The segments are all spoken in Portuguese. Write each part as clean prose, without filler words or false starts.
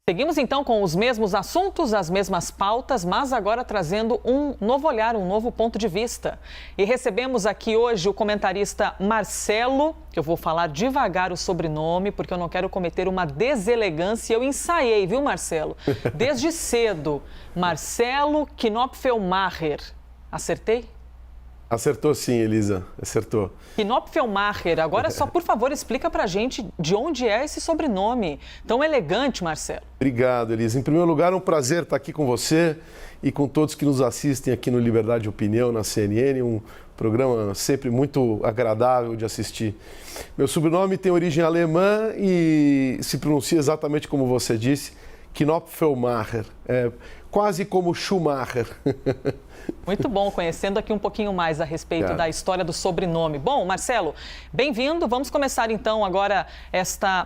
Seguimos então com os mesmos assuntos, as mesmas pautas, mas agora trazendo um novo olhar, um novo ponto de vista. E recebemos aqui hoje o comentarista Marcelo, que eu vou falar devagar o sobrenome, porque eu não quero cometer uma deselegância. Eu ensaiei, viu, Marcelo? Desde cedo. Marcelo Knopfelmacher. Acertei? Acertou sim, Elisa, acertou. Knopfelmacher, agora só por favor explica pra gente de onde é esse sobrenome tão elegante, Marcelo. Obrigado, Elisa. Em primeiro lugar, é um prazer estar aqui com você e com todos que nos assistem aqui no Liberdade de Opinião, na CNN, um programa sempre muito agradável de assistir. Meu sobrenome tem origem alemã e se pronuncia exatamente como você disse, Knopfelmacher, quase como Schumacher. Muito bom, conhecendo aqui um pouquinho mais a respeito da história do sobrenome. Bom, Marcelo, bem-vindo. Vamos começar então agora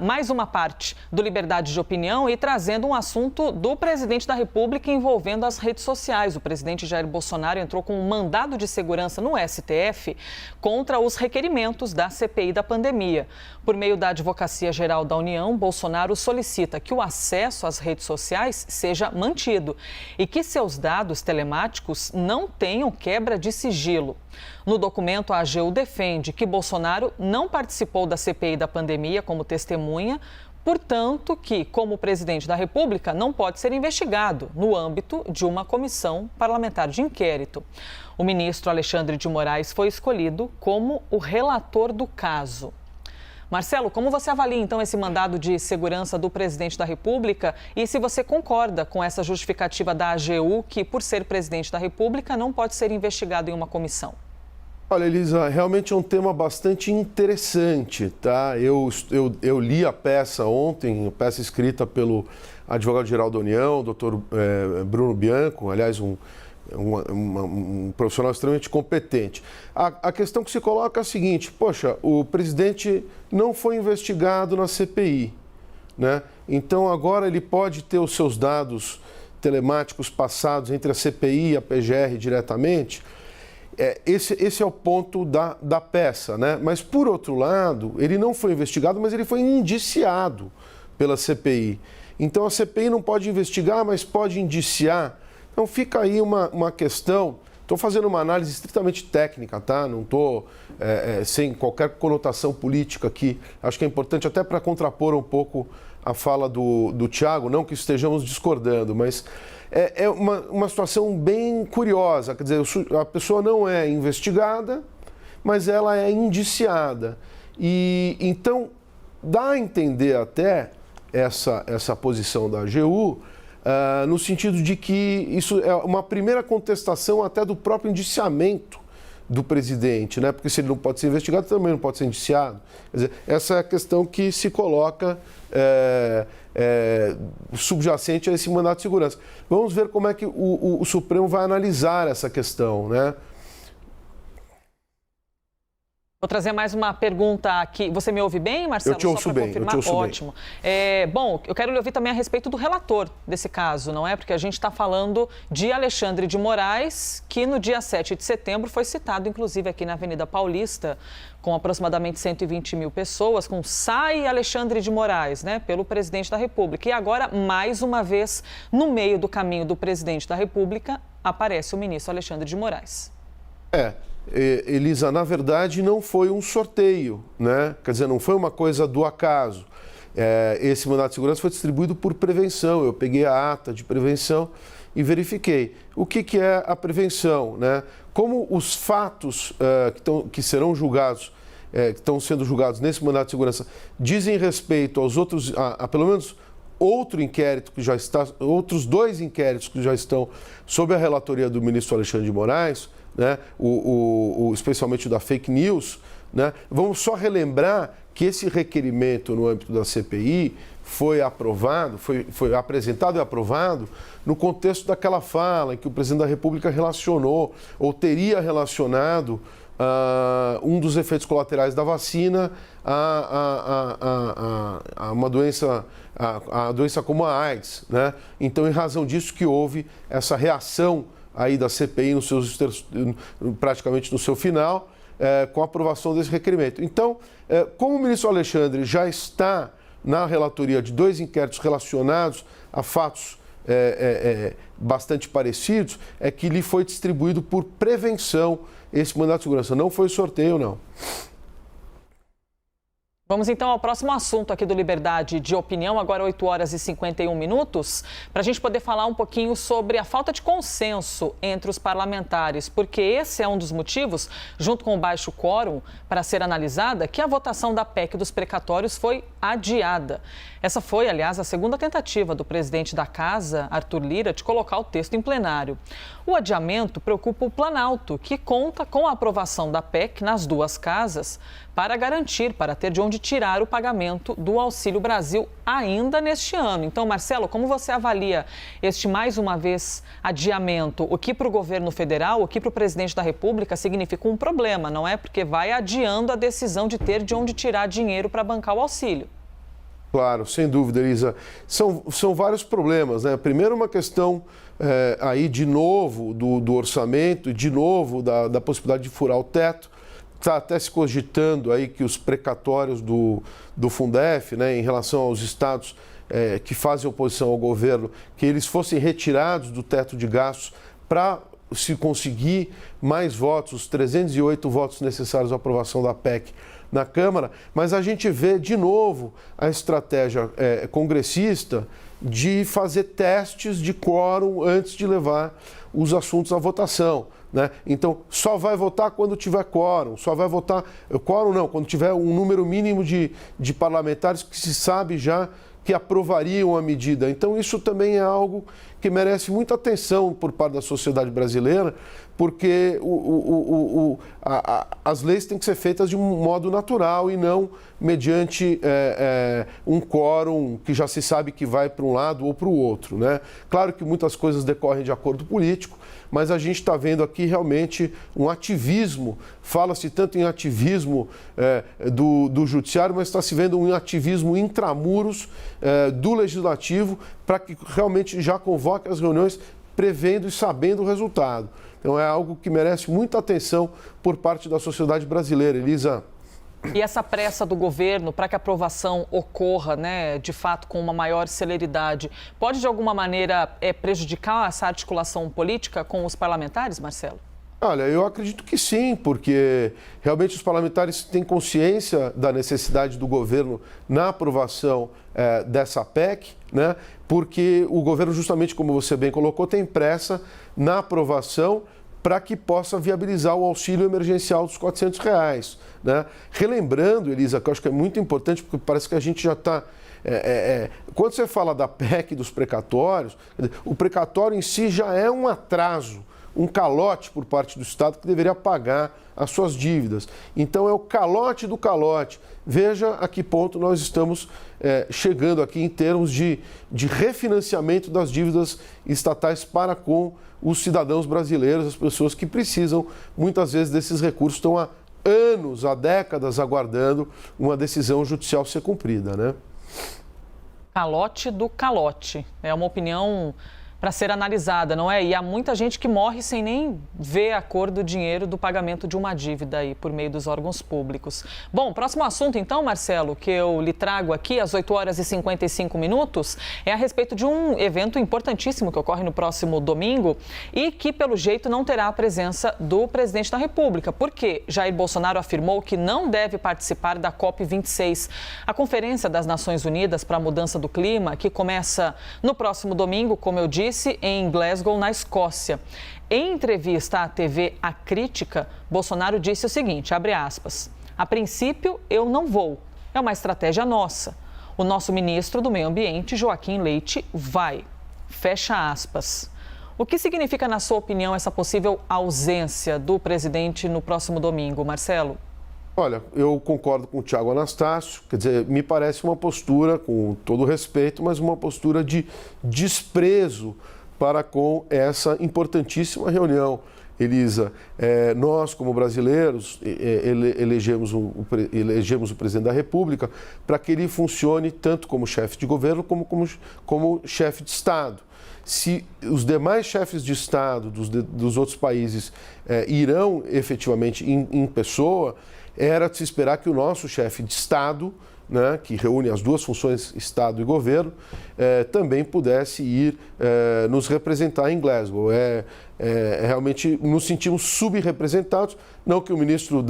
mais uma parte do Liberdade de Opinião e trazendo um assunto do presidente da República envolvendo as redes sociais. O presidente Jair Bolsonaro entrou com um mandado de segurança no STF contra os requerimentos da CPI da pandemia. Por meio da Advocacia Geral da União, Bolsonaro solicita que o acesso às redes sociais seja mantido e que seus dados telemáticos não tenham quebra de sigilo. No documento, a AGU defende que Bolsonaro não participou da CPI da pandemia como testemunha, portanto que, como presidente da República, não pode ser investigado no âmbito de uma comissão parlamentar de inquérito. O ministro Alexandre de Moraes foi escolhido como o relator do caso. Marcelo, como você avalia, então, esse mandado de segurança do presidente da República e se você concorda com essa justificativa da AGU que, por ser presidente da República, não pode ser investigado em uma comissão? Olha, Elisa, realmente é um tema bastante interessante, tá? Eu li a peça ontem, a peça escrita pelo advogado-geral da União, doutor Bruno Bianco, aliás, um profissional extremamente competente. A questão que se coloca é a seguinte, poxa, o presidente não foi investigado na CPI, né? Então agora ele pode ter os seus dados telemáticos passados entre a CPI e a PGR diretamente. Esse é o ponto da peça, né? Mas por outro lado, ele não foi investigado, mas ele foi indiciado pela CPI. Então a CPI não pode investigar, mas pode indiciar. Então fica aí uma questão, estou fazendo uma análise estritamente técnica, tá? Não estou sem qualquer conotação política aqui. Acho que é importante até para contrapor um pouco a fala do Thiago, não que estejamos discordando, mas é uma situação bem curiosa. Quer dizer, a pessoa não é investigada, mas ela é indiciada. E então dá a entender até essa posição da AGU, no sentido de que isso é uma primeira contestação até do próprio indiciamento do presidente, né? Porque se ele não pode ser investigado, também não pode ser indiciado. Quer dizer, essa é a questão que se coloca subjacente a esse mandato de segurança. Vamos ver como é que o Supremo vai analisar essa questão, né? Vou trazer mais uma pergunta aqui. Você me ouve bem, Marcelo? Eu te ouço bem, eu te ouço bem. Ótimo. Bom, eu quero lhe ouvir também a respeito do relator desse caso, não é? Porque a gente está falando de Alexandre de Moraes, que no dia 7 de setembro foi citado, inclusive, aqui na Avenida Paulista, com aproximadamente 120 mil pessoas, com sai Alexandre de Moraes, né, pelo presidente da República. E agora, mais uma vez, no meio do caminho do presidente da República, aparece o ministro Alexandre de Moraes. Elisa, na verdade não foi um sorteio, né? Quer dizer, não foi uma coisa do acaso. Esse mandato de segurança foi distribuído por prevenção. Eu peguei a ata de prevenção e verifiquei. O que é a prevenção, né? Como os fatos que serão julgados, que estão sendo julgados nesse mandato de segurança, dizem respeito aos outros, a pelo menos outro inquérito que já está, outros dois inquéritos que já estão sob a relatoria do ministro Alexandre de Moraes, né? Especialmente o da fake news, né? Vamos só relembrar que esse requerimento no âmbito da CPI foi aprovado, foi apresentado e aprovado no contexto daquela fala em que o presidente da República relacionou ou teria relacionado um dos efeitos colaterais da vacina a uma doença, a doença como a AIDS, né? Então, em razão disso que houve essa reação aí da CPI praticamente no seu final, com a aprovação desse requerimento. Então, como o ministro Alexandre já está na relatoria de 2 inquéritos relacionados a fatos bastante parecidos, é que lhe foi distribuído por prevenção esse mandato de segurança. Não foi sorteio, não. Vamos então ao próximo assunto aqui do Liberdade de Opinião, agora 8 horas e 51 minutos, para a gente poder falar um pouquinho sobre a falta de consenso entre os parlamentares, porque esse é um dos motivos, junto com o baixo quórum para ser analisada, que a votação da PEC dos precatórios foi adiada. Essa foi, aliás, a segunda tentativa do presidente da Casa, Arthur Lira, de colocar o texto em plenário. O adiamento preocupa o Planalto, que conta com a aprovação da PEC nas 2 casas para ter de onde tirar o pagamento do Auxílio Brasil ainda neste ano. Então, Marcelo, como você avalia este, mais uma vez, adiamento? O que para o governo federal, o que para o presidente da República significa um problema, não é? Porque vai adiando a decisão de ter de onde tirar dinheiro para bancar o auxílio. Claro, sem dúvida, Elisa. São vários problemas, né? Primeiro, uma questão aí, de novo, do orçamento, de novo, da possibilidade de furar o teto. Está até se cogitando aí que os precatórios do Fundef, né, em relação aos estados que fazem oposição ao governo, que eles fossem retirados do teto de gastos para se conseguir mais votos, os 308 votos necessários à aprovação da PEC na Câmara. Mas a gente vê de novo a estratégia congressista de fazer testes de quórum antes de levar os assuntos à votação, né? Então, só vai votar quando tiver quórum, só vai votar... Quórum não, quando tiver um número mínimo de parlamentares que se sabe já que aprovariam a medida. Então, isso também é algo que merece muita atenção por parte da sociedade brasileira, porque as leis têm que ser feitas de um modo natural e não mediante um quórum que já se sabe que vai para um lado ou para o outro, né? Claro que muitas coisas decorrem de acordo político, mas a gente está vendo aqui realmente um ativismo, fala-se tanto em ativismo do judiciário, mas está se vendo um ativismo intramuros do legislativo para que realmente já convoque as reuniões prevendo e sabendo o resultado. Então é algo que merece muita atenção por parte da sociedade brasileira, Elisa. E essa pressa do governo para que a aprovação ocorra, né, de fato, com uma maior celeridade, pode de alguma maneira prejudicar essa articulação política com os parlamentares, Marcelo? Olha, eu acredito que sim, porque realmente os parlamentares têm consciência da necessidade do governo na aprovação dessa PEC, né? Porque o governo, justamente como você bem colocou, tem pressa na aprovação para que possa viabilizar o auxílio emergencial dos R$400, né? Relembrando, Elisa, que eu acho que é muito importante, porque parece que a gente já está... quando você fala da PEC dos precatórios, o precatório em si já é um atraso, um calote por parte do Estado que deveria pagar as suas dívidas. Então é o calote do calote. Veja a que ponto nós estamos chegando aqui em termos de refinanciamento das dívidas estatais para com os cidadãos brasileiros, as pessoas que precisam muitas vezes desses recursos, estão há anos, há décadas aguardando uma decisão judicial ser cumprida, né? Calote do calote. É uma opinião para ser analisada, não é? E há muita gente que morre sem nem ver a cor do dinheiro do pagamento de uma dívida aí por meio dos órgãos públicos. Bom, próximo assunto então, Marcelo, que eu lhe trago aqui às 8 horas e 55 minutos, é a respeito de um evento importantíssimo que ocorre no próximo domingo e que, pelo jeito, não terá a presença do presidente da República, porque Jair Bolsonaro afirmou que não deve participar da COP26, a Conferência das Nações Unidas para a Mudança do Clima, que começa no próximo domingo, como eu disse, em Glasgow, na Escócia. Em entrevista à TV A Crítica, Bolsonaro disse o seguinte, abre aspas, a princípio eu não vou, é uma estratégia nossa. O nosso ministro do Meio Ambiente, Joaquim Leite, vai, fecha aspas. O que significa, na sua opinião, essa possível ausência do presidente no próximo domingo, Marcelo? Olha, eu concordo com o Thiago Anastácio, quer dizer, me parece uma postura, com todo respeito, mas uma postura de desprezo para com essa importantíssima reunião. Elisa, nós como brasileiros elegemos o presidente da República para que ele funcione tanto como chefe de governo como chefe de Estado. Se os demais chefes de Estado dos outros países irão efetivamente em pessoa, era de se esperar que o nosso chefe de Estado, né, que reúne as duas funções, Estado e governo, também pudesse ir nos representar em Glasgow. Realmente nos sentimos subrepresentados, não que o ministro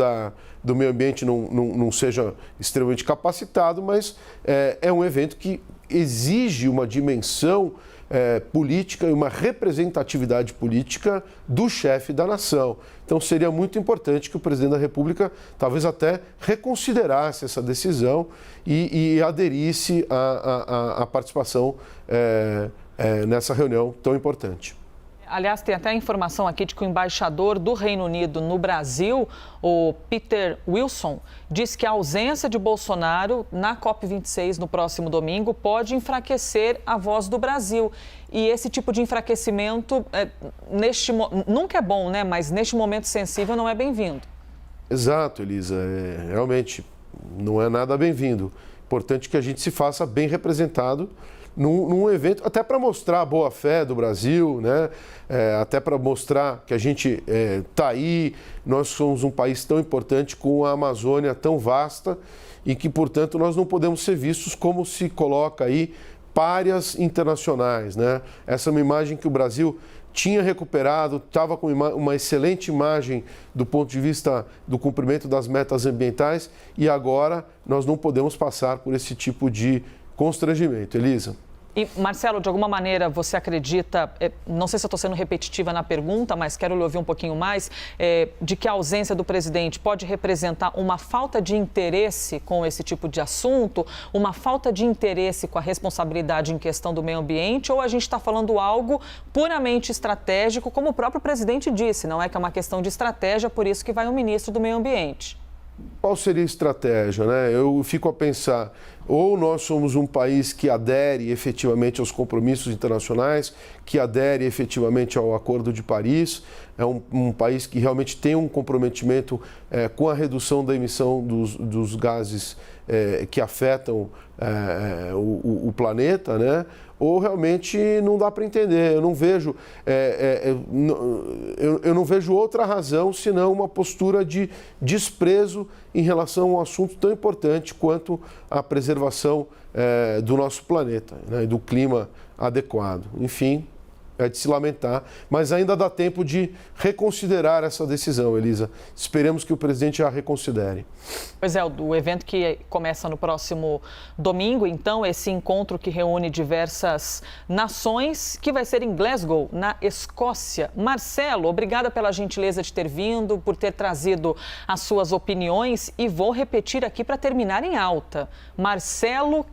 do Meio Ambiente não seja extremamente capacitado, mas é um evento que exige uma dimensão política e uma representatividade política do chefe da nação. Então seria muito importante que o presidente da República talvez até reconsiderasse essa decisão e aderisse à participação nessa reunião tão importante. Aliás, tem até a informação aqui de que o embaixador do Reino Unido no Brasil, o Peter Wilson, diz que a ausência de Bolsonaro na COP26 no próximo domingo pode enfraquecer a voz do Brasil. E esse tipo de enfraquecimento, nunca é bom, né? Mas neste momento sensível não é bem-vindo. Exato, Elisa. Realmente não é nada bem-vindo. Importante que a gente se faça bem representado num evento, até para mostrar a boa-fé do Brasil, né? Até para mostrar que a gente está aí, nós somos um país tão importante com a Amazônia tão vasta e que, portanto, nós não podemos ser vistos como se coloca aí párias internacionais, né? Essa é uma imagem que o Brasil tinha recuperado, estava com uma excelente imagem do ponto de vista do cumprimento das metas ambientais e agora nós não podemos passar por esse tipo de constrangimento. Elisa. E, Marcelo, de alguma maneira você acredita, não sei se eu estou sendo repetitiva na pergunta, mas quero lhe ouvir um pouquinho mais, de que a ausência do presidente pode representar uma falta de interesse com esse tipo de assunto, uma falta de interesse com a responsabilidade em questão do meio ambiente, ou a gente está falando algo puramente estratégico, como o próprio presidente disse, não é que é uma questão de estratégia, por isso que vai o ministro do meio ambiente? Qual seria a estratégia, né? Eu fico a pensar, ou nós somos um país que adere efetivamente aos compromissos internacionais, que adere efetivamente ao Acordo de Paris, é um país que realmente tem um comprometimento com a redução da emissão dos gases que afetam o planeta, né? Ou realmente não dá para entender. Eu não vejo, eu não vejo outra razão senão uma postura de desprezo em relação a um assunto tão importante quanto a preservação do nosso planeta, né, e do clima adequado. Enfim, é de se lamentar, mas ainda dá tempo de reconsiderar essa decisão, Elisa. Esperemos que o presidente a reconsidere. Pois é, o evento que começa no próximo domingo, então, esse encontro que reúne diversas nações, que vai ser em Glasgow, na Escócia. Marcelo, obrigada pela gentileza de ter vindo, por ter trazido as suas opiniões e vou repetir aqui para terminar em alta. Marcelo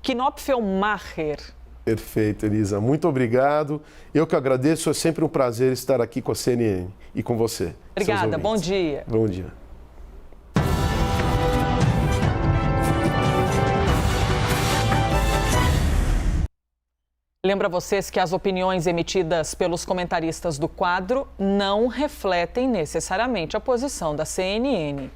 Knopfelmacher. Perfeito, Elisa. Muito obrigado. Eu que agradeço. É sempre um prazer estar aqui com a CNN e com você. Obrigada. Bom dia. Bom dia. Lembro a vocês que as opiniões emitidas pelos comentaristas do quadro não refletem necessariamente a posição da CNN.